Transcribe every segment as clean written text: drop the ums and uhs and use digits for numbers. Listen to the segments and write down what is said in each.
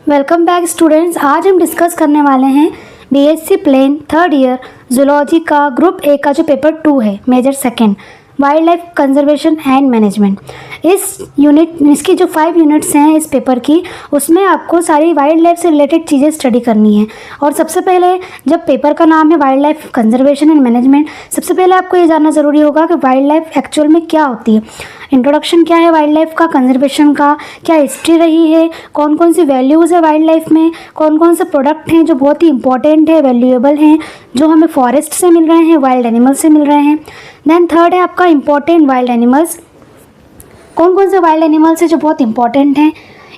Welcome back students. आज हम discuss करने वाले हैं BSc plain third year zoology का ग्रुप ए का जो पेपर 2 है, major second, wild life conservation and management. इसकी जो 5 यूनिट्स हैं इस पेपर की, उसमें आपको सारी वाइल्ड लाइफ से रिलेटेड चीज़ें स्टडी करनी है। और सबसे पहले, जब पेपर का नाम है wild life conservation and management, सबसे पहले आपको ये जानना ज़रूरी होगा कि वाइल्ड लाइफ एक्चुअल में क्या होती है। इंट्रोडक्शन क्या है वाइल्ड लाइफ का, कंजर्वेशन का क्या हिस्ट्री रही है, कौन कौन सी वैल्यूज़ है वाइल्ड लाइफ में, कौन कौन से प्रोडक्ट हैं जो बहुत ही इंपॉर्टेंट है, वैल्यूएबल हैं, जो हमें फॉरेस्ट से मिल रहे हैं, वाइल्ड एनिमल से मिल रहे हैं। देन थर्ड है आपका इंपॉर्टेंट वाइल्ड एनिमल्स, कौन कौन से वाइल्ड एनिमल्स हैं जो बहुत इंपॉर्टेंट हैं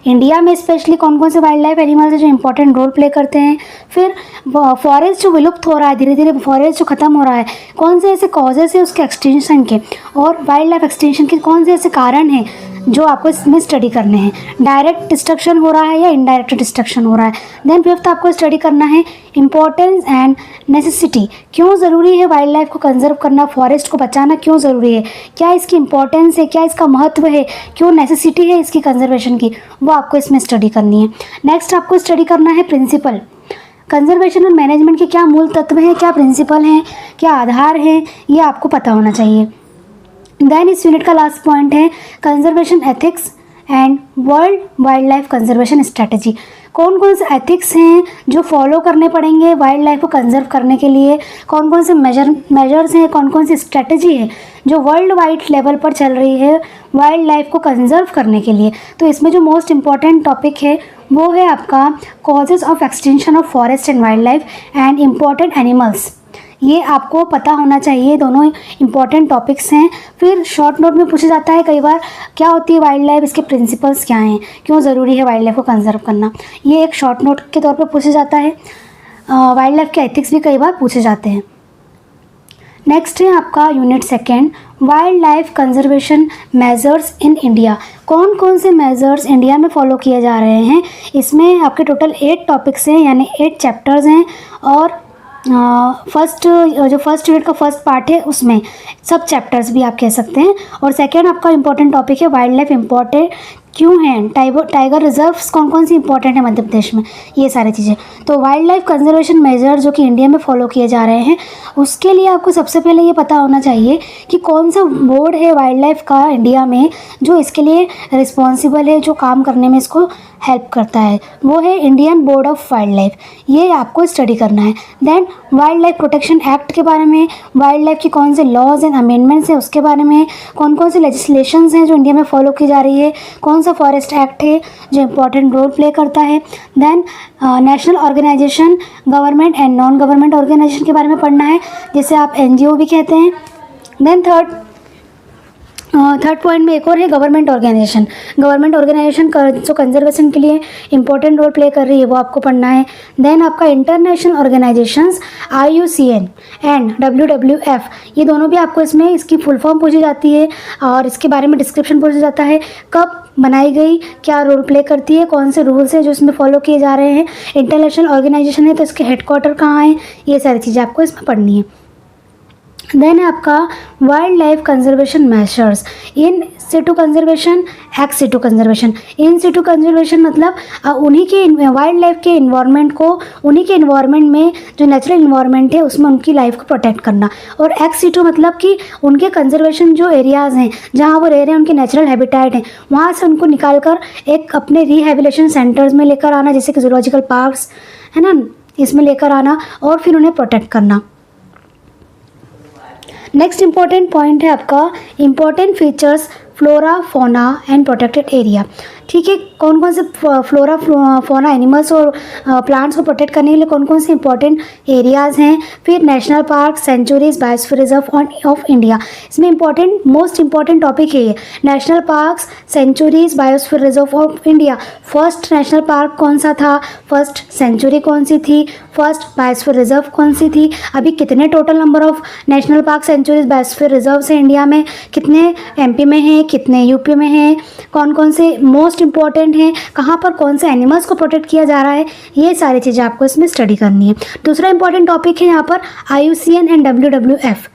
इंडिया में, स्पेशली कौन कौन से वाइल्ड लाइफ एनिमल्स हैं जो इंपॉर्टेंट रोल प्ले करते हैं। फिर फॉरेस्ट जो विलुप्त हो रहा है, धीरे धीरे फॉरेस्ट जो ख़त्म हो रहा है, कौन से ऐसे कॉजेस है उसके एक्सटेंशन के, और वाइल्ड लाइफ एक्सटेंशन के कौन से ऐसे कारण हैं जो आपको इसमें स्टडी करने हैं। डायरेक्ट डिस्ट्रक्शन हो रहा है या इनडायरेक्ट डिस्ट्रक्शन हो रहा है। देन फिफ्थ आपको स्टडी करना है इंपॉर्टेंस एंड नेसेसिटी, क्यों ज़रूरी है वाइल्ड लाइफ को कंजर्व करना, फॉरेस्ट को बचाना क्यों ज़रूरी है, क्या इसकी इंपॉर्टेंस है, क्या इसका महत्व है, क्यों नेसेसिटी है इसकी कंजर्वेशन की, वो आपको इसमें स्टडी करनी है। नेक्स्ट आपको स्टडी करना है प्रिंसिपल, कंजर्वेशन और मैनेजमेंट के क्या मूल तत्व हैं, क्या प्रिंसिपल हैं, क्या आधार हैं, ये आपको पता होना चाहिए। देन इस यूनिट का लास्ट पॉइंट है conservation ethics and world wild life conservation strategy, कौन कौन से एथिक्स हैं जो फॉलो करने पड़ेंगे वाइल्ड लाइफ को कंजर्व करने के लिए, कौन कौन से मेजर्स हैं, कौन कौन सी स्ट्रेटजी है जो वर्ल्ड वाइड लेवल पर चल रही है वाइल्ड लाइफ को कंजर्व करने के लिए। तो इसमें जो मोस्ट इम्पॉर्टेंट टॉपिक है वो है आपका causes of extension of forest and wild life and important animals, ये आपको पता होना चाहिए। दोनों इंपॉर्टेंट टॉपिक्स हैं। फिर शॉर्ट नोट में पूछा जाता है कई बार, क्या होती है वाइल्ड लाइफ, इसके प्रिंसिपल्स क्या हैं, क्यों ज़रूरी है वाइल्ड लाइफ को कंजर्व करना, ये एक शॉर्ट नोट के तौर पे पूछा जाता है। वाइल्ड लाइफ के एथिक्स भी कई बार पूछे जाते हैं। नेक्स्ट है आपका unit second, wild life conservation measures in India, कौन कौन से मेजर्स इंडिया में फॉलो किए जा रहे हैं। इसमें आपके टोटल 8 टॉपिक्स हैं, यानी 8 चैप्टर्स हैं। और फर्स्ट यूनिट का फर्स्ट पार्ट है उसमें सब चैप्टर्स भी आप कह सकते हैं। और सेकेंड आपका इंपॉर्टेंट टॉपिक है वाइल्ड लाइफ इम्पॉर्टेंट क्यों हैं, टाइगर रिजर्व्स कौन कौन सी इंपॉर्टेंट है मध्य प्रदेश में, ये सारी चीज़ें। तो वाइल्ड लाइफ कंजर्वेशन मेजर जो कि इंडिया में फॉलो किए जा रहे हैं, उसके लिए आपको सबसे पहले ये पता होना चाहिए कि कौन सा बोर्ड है वाइल्ड लाइफ का इंडिया में जो इसके लिए रिस्पॉन्सिबल है, जो काम करने में इसको हेल्प करता है, वो है Indian board of wild life. ये आपको स्टडी करना है। Then wild life protection act के बारे में, वाइल्ड लाइफ की कौन से लॉज एंड अमेंडमेंट्स हैं उसके बारे में, कौन कौन से लेजिस्लेशंस हैं जो इंडिया में फॉलो की जा रही है, कौन सा फॉरेस्ट एक्ट है जो इंपॉर्टेंट रोल प्ले करता है। Then national organization, government and non government organization के बारे में पढ़ना है, जिसे आप NGO भी कहते हैं। देन थर्ड पॉइंट में एक और है गवर्नमेंट ऑर्गेनाइजेशन, जो कंजर्वेशन के लिए इंपॉर्टेंट रोल प्ले कर रही है, वो आपको पढ़ना है। देन आपका international organisations IUCN and WWF, ये दोनों भी आपको इसमें इसकी फुल फॉर्म पूछी जाती है और इसके बारे में डिस्क्रिप्शन पूछा जाता है, कब बनाई गई, क्या रोल प्ले करती है, कौन से रूल्स हैं जो इसमें फॉलो किए जा रहे हैं। इंटरनेशनल ऑर्गेनाइजेशन है तो इसके हेडक्वार्टर कहाँ हैं, ये सारी चीज़ें आपको इसमें पढ़नी है। देन है आपका wild life conservation measures, in situ conservation, ex situ conservation. In situ conservation मतलब उन्हीं के वाइल्ड लाइफ के इन्वायरमेंट को, उन्हीं के इन्वायरमेंट में जो नेचुरल इन्वायरमेंट है उसमें उनकी लाइफ को प्रोटेक्ट करना। और एक्स सिटू मतलब कि उनके कंजर्वेशन जो एरियाज़ हैं जहाँ वो रह रहे हैं, उनके नेचुरल हैबिटेट हैं, वहाँ से उनको निकाल कर एक अपने रिहेबिलिटेशन सेंटर्स में लेकर आना, जैसे कि जूलॉजिकल पार्क्स है ना, इसमें लेकर आना और फिर उन्हें प्रोटेक्ट करना। नेक्स्ट इंपॉर्टेंट पॉइंट है आपका important features flora fauna and protected area. ठीक है, कौन कौन से फ्लोरा फोना एनिमल्स और प्लांट्स को प्रोटेक्ट करने के लिए कौन कौन से इंपॉर्टेंट एरियाज़ हैं। फिर national park, sanctuaries, biosphere reserve of India, इसमें मोस्ट इंपॉर्टेंट टॉपिक है ये, national parks, sanctuaries, biosphere reserve of India. First national park कौन सा था, फर्स्ट सेंचुरी कौन सी थी, फर्स्ट बायोस्फीयर रिजर्व कौन सी थी, अभी कितने total number of national park, sanctuaries, biosphere reserve हैं इंडिया में, कितने MP में हैं, कितने UP में हैं, कौन कौन से मोस्ट इंपॉर्टेंट हैं, कहाँ पर कौन से एनिमल्स को प्रोटेक्ट किया जा रहा है, ये सारी चीज़ें आपको इसमें स्टडी करनी है। दूसरा इंपॉर्टेंट टॉपिक है यहाँ पर IUCN एंड WWF,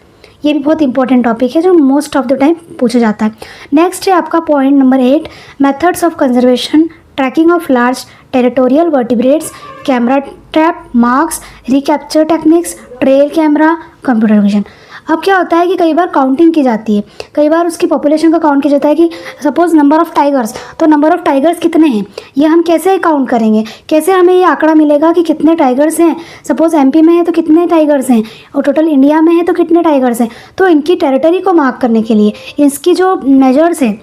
ये भी बहुत इंपॉर्टेंट टॉपिक है जो मोस्ट ऑफ द टाइम पूछा जाता है। नेक्स्ट है आपका point number 8, methods of conservation tracking of large territorial vertebrates, camera trap, marks, recapture techniques, trail camera, computer vision. अब क्या होता है कि कई बार काउंटिंग की जाती है, कई बार उसकी पॉपुलेशन का काउंट किया जाता है कि सपोज नंबर ऑफ़ टाइगर्स, तो नंबर ऑफ़ टाइगर्स कितने हैं ये हम कैसे काउंट करेंगे, कैसे हमें ये आंकड़ा मिलेगा कि कितने टाइगर्स हैं। सपोज एमपी में है तो कितने टाइगर्स हैं, और टोटल इंडिया में है तो कितने टाइगर्स हैं। तो इनकी टेरिटरी को मार्क करने के लिए इसकी जो मेजर्स हैं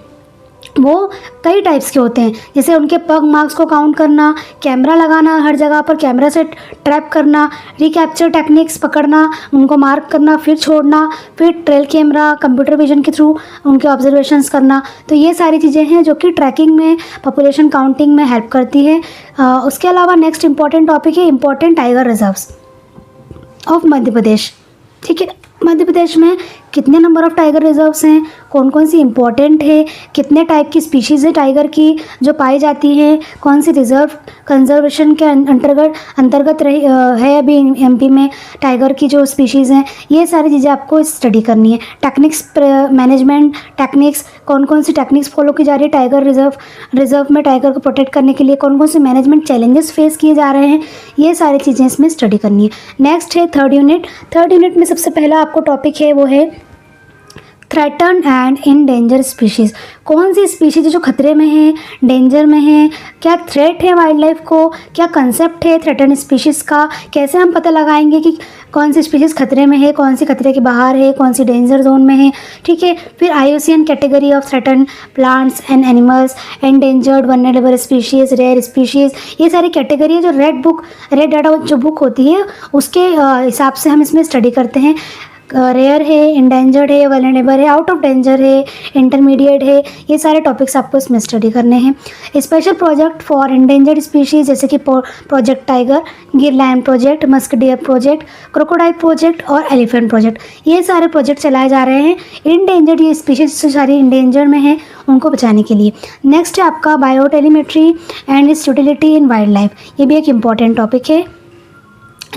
वो कई टाइप्स के होते हैं, जैसे उनके पग मार्क्स को काउंट करना, कैमरा लगाना, हर जगह पर कैमरा से ट्रैप करना, रिकैप्चर टेक्निक्स पकड़ना, उनको मार्क करना, फिर छोड़ना, फिर ट्रेल कैमरा, कंप्यूटर विजन के थ्रू उनके ऑब्जर्वेशंस करना। तो ये सारी चीज़ें हैं जो कि ट्रैकिंग में, पॉपुलेशन काउंटिंग में हेल्प करती है। उसके अलावा नेक्स्ट इंपॉर्टेंट टॉपिक है important tiger reserves of Madhya Pradesh. ठीक है, मध्य प्रदेश में कितने नंबर ऑफ़ टाइगर रिजर्व्स हैं, कौन कौन सी इंपॉर्टेंट है, कितने टाइप की स्पीशीज़ है टाइगर की जो पाई जाती हैं, कौन सी रिजर्व कंजर्वेशन के अंतर्गत है अभी एमपी में टाइगर की जो स्पीशीज़ हैं। ये सारी चीज़ें आपको स्टडी करनी है। टेक्निक्स, मैनेजमेंट टेक्निक्स, कौन कौन सी टेक्निक्स फॉलो की जा रही है टाइगर रिजर्व में टाइगर को प्रोटेक्ट करने के लिए, कौन कौन से मैनेजमेंट चैलेंजेस फेस किए जा रहे हैं, ये सारी चीज़ें इसमें स्टडी करनी है। नेक्स्ट है थर्ड यूनिट। थर्ड यूनिट में सबसे पहला आपको टॉपिक है वो है थ्रेटन एंड इंडेंजर स्पीशीज़। कौन सी स्पीशीज़ जो खतरे में है, डेंजर में है, क्या थ्रेट है वाइल्ड लाइफ को, क्या कंसेप्ट है थ्रेटन स्पीशीज़ का, कैसे हम पता लगाएंगे कि कौन सी स्पीशीज़ खतरे में है, कौन सी खतरे के बाहर है, कौन सी डेंजर जोन में है। ठीक है, फिर IUCN category of threaten plants and animals, endangered, vulnerable species, rare species, ये सारी कैटेगरी है जो रेड डाटा जो बुक होती है उसके हिसाब से हम इसमें स्टडी करते हैं। रेयर है, इंडेंजर्ड है, वल्नरेबल है, आउट ऑफ डेंजर है, इंटरमीडिएट है, ये सारे टॉपिक्स आपको इसमें स्टडी करने हैं। Special project for endangered species जैसे कि project tiger, Gir lion project, musk deer project, crocodile project और एलिफेंट प्रोजेक्ट, ये सारे प्रोजेक्ट चलाए जा रहे हैं इंडेंजर्ड ये स्पीशीज़ जो सारी इंडेंजर में है उनको बचाने के लिए। नेक्स्ट है आपका biotelemetry and its utility in wild life, ये भी एक इम्पॉर्टेंट टॉपिक है।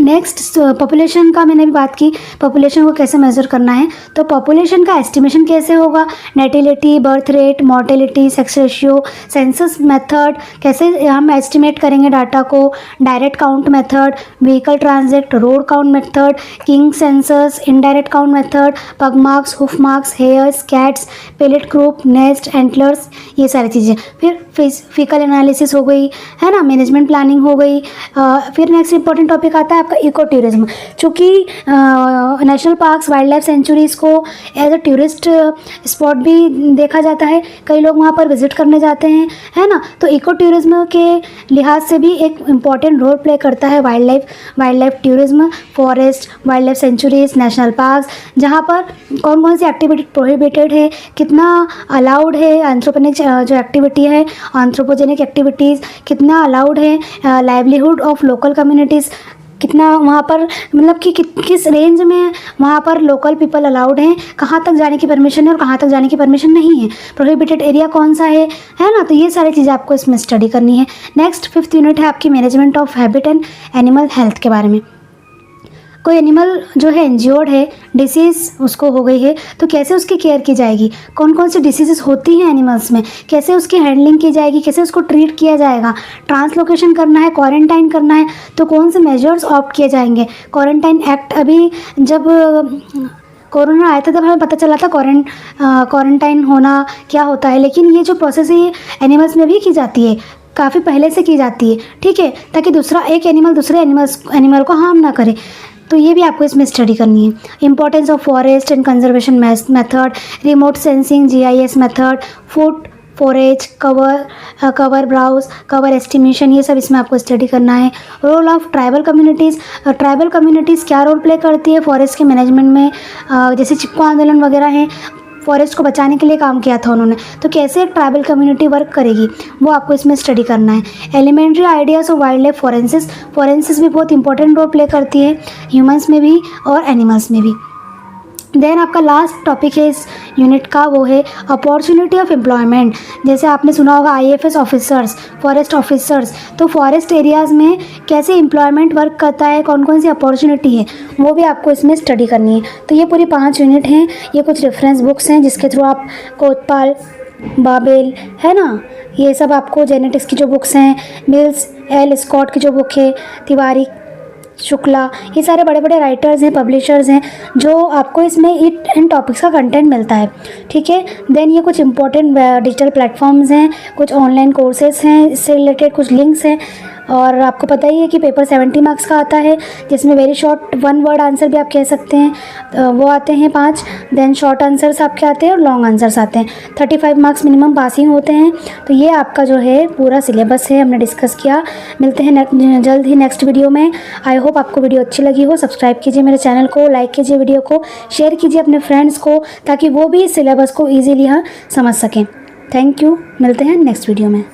नेक्स्ट पॉपुलेशन का मैंने भी बात की, पॉपुलेशन को कैसे मेज़र करना है। तो पॉपुलेशन का एस्टिमेशन कैसे होगा, natality, birth rate, mortality, sex ratio, census method, कैसे हम एस्टिमेट करेंगे डाटा को, direct count method, vehicle transit, road count method, king census, indirect count method, pug marks, hoof marks, hairs, scats, pellet group, nest, antlers, ये सारी चीज़ें। फिर physical analysis हो गई है ना, मैनेजमेंट प्लानिंग हो गई। फिर नेक्स्ट इंपॉर्टेंट टॉपिक आता है आपका इको टूरिज्म। चूँकि national parks, wild life centuries को एज अ टूरिस्ट स्पॉट भी देखा जाता है, कई लोग वहाँ पर विजिट करने जाते हैं, है ना। तो इको टूरिज्म के लिहाज से भी एक इम्पॉर्टेंट रोल प्ले करता है wild life tourism, forest, wild life centuries, national parks, जहाँ पर कौन कौन सी एक्टिविटी प्रोहिबिटेड है, कितना अलाउड है, एंथ्रोपोनिक जो एक्टिविटी है, एंथ्रोपोजेनिक एक्टिविटीज़ कितना अलाउड है, लाइवलीहुड ऑफ लोकल कम्युनिटीज़ कितना वहाँ पर, मतलब कि किस रेंज में वहाँ पर लोकल पीपल अलाउड हैं, कहाँ तक जाने की परमिशन है और कहाँ तक जाने की परमिशन नहीं है, प्रोहिबिटेड एरिया कौन सा है ना। तो ये सारी चीज़ें आपको इसमें स्टडी करनी है। नेक्स्ट 5th यूनिट है आपकी management of habit and animal health के बारे में। कोई एनिमल जो है इंज्योर्ड है, डिसीज़ उसको हो गई है, तो कैसे उसकी केयर की जाएगी, कौन कौन सी डिसीज़ होती हैं एनिमल्स में, कैसे उसकी हैंडलिंग की जाएगी, कैसे उसको ट्रीट किया जाएगा, ट्रांसलोकेशन करना है, क्वारंटाइन करना है, तो कौन से मेजर्स ऑप्ट किए जाएंगे। क्वारंटाइन एक्ट अभी जब कोरोना आया था तब हमें पता चला था क्वारंटाइन होना क्या होता है, लेकिन ये जो प्रोसेस है ये एनिमल्स में भी की जाती है, काफ़ी पहले से की जाती है। ठीक है, ताकि एक एनिमल दूसरे एनिमल को हार्म ना करे। तो ये भी आपको इसमें स्टडी करनी है। Importance of forest and conservation method, remote sensing, GIS method, food forage, cover browse, cover estimation, ये सब इसमें आपको स्टडी करना है। रोल ऑफ ट्राइबल कम्युनिटीज़ क्या रोल प्ले करती है फॉरेस्ट के मैनेजमेंट में, जैसे चिपको आंदोलन वगैरह हैं, फॉरेस्ट को बचाने के लिए काम किया था उन्होंने, तो कैसे एक ट्राइबल कम्युनिटी वर्क करेगी वो आपको इसमें स्टडी करना है। Elementary ideas of wild life forensics भी बहुत इंपॉर्टेंट रोल प्ले करती है, ह्यूमंस में भी और एनिमल्स में भी। देन आपका लास्ट टॉपिक है इस यूनिट का, वो है अपॉर्चुनिटी ऑफ एम्प्लॉयमेंट। जैसे आपने सुना होगा IAFS ऑफिसर्स, फॉरेस्ट ऑफिसर्स, तो फॉरेस्ट एरियाज़ में कैसे एम्प्लॉयमेंट वर्क करता है, कौन कौन सी अपॉर्चुनिटी है, वो भी आपको इसमें स्टडी करनी है। तो ये पूरी 5 यूनिट हैं, ये कुछ रेफरेंस बुक्स हैं जिसके थ्रू आप कोतवाल, बाबेल, है ना, ये सब आपको जेनेटिक्स की जो बुक्स हैं, मिल्स एल स्कॉट की जो बुक है, तिवारी शुक्ला, ये सारे बड़े बड़े राइटर्स हैं, पब्लिशर्स हैं, जो आपको इसमें इन टॉपिक्स का कंटेंट मिलता है, ठीक है। देन ये कुछ इंपॉर्टेंट डिजिटल प्लेटफॉर्म्स हैं, कुछ ऑनलाइन कोर्सेज हैं, इससे रिलेटेड कुछ लिंक्स हैं। और आपको पता ही है कि पेपर 70 मार्क्स का आता है, जिसमें वेरी शॉर्ट 1 वर्ड आंसर भी आप कह सकते हैं, वो आते हैं 5। देन शॉर्ट आंसर्स आपके आते हैं और लॉन्ग आंसर्स आते हैं। 35 मार्क्स मिनिमम पासिंग होते हैं। तो ये आपका जो है पूरा सिलेबस है, हमने डिस्कस किया। मिलते हैं जल्द ही नेक्स्ट वीडियो में। आई होप आपको वीडियो अच्छी लगी हो। सब्सक्राइब कीजिए मेरे चैनल को, लाइक कीजिए वीडियो को, शेयर कीजिए अपने फ्रेंड्स को, ताकि वो भी इस सिलेबस को ईजीली समझ सकें। थैंक यू, मिलते हैं नेक्स्ट वीडियो में।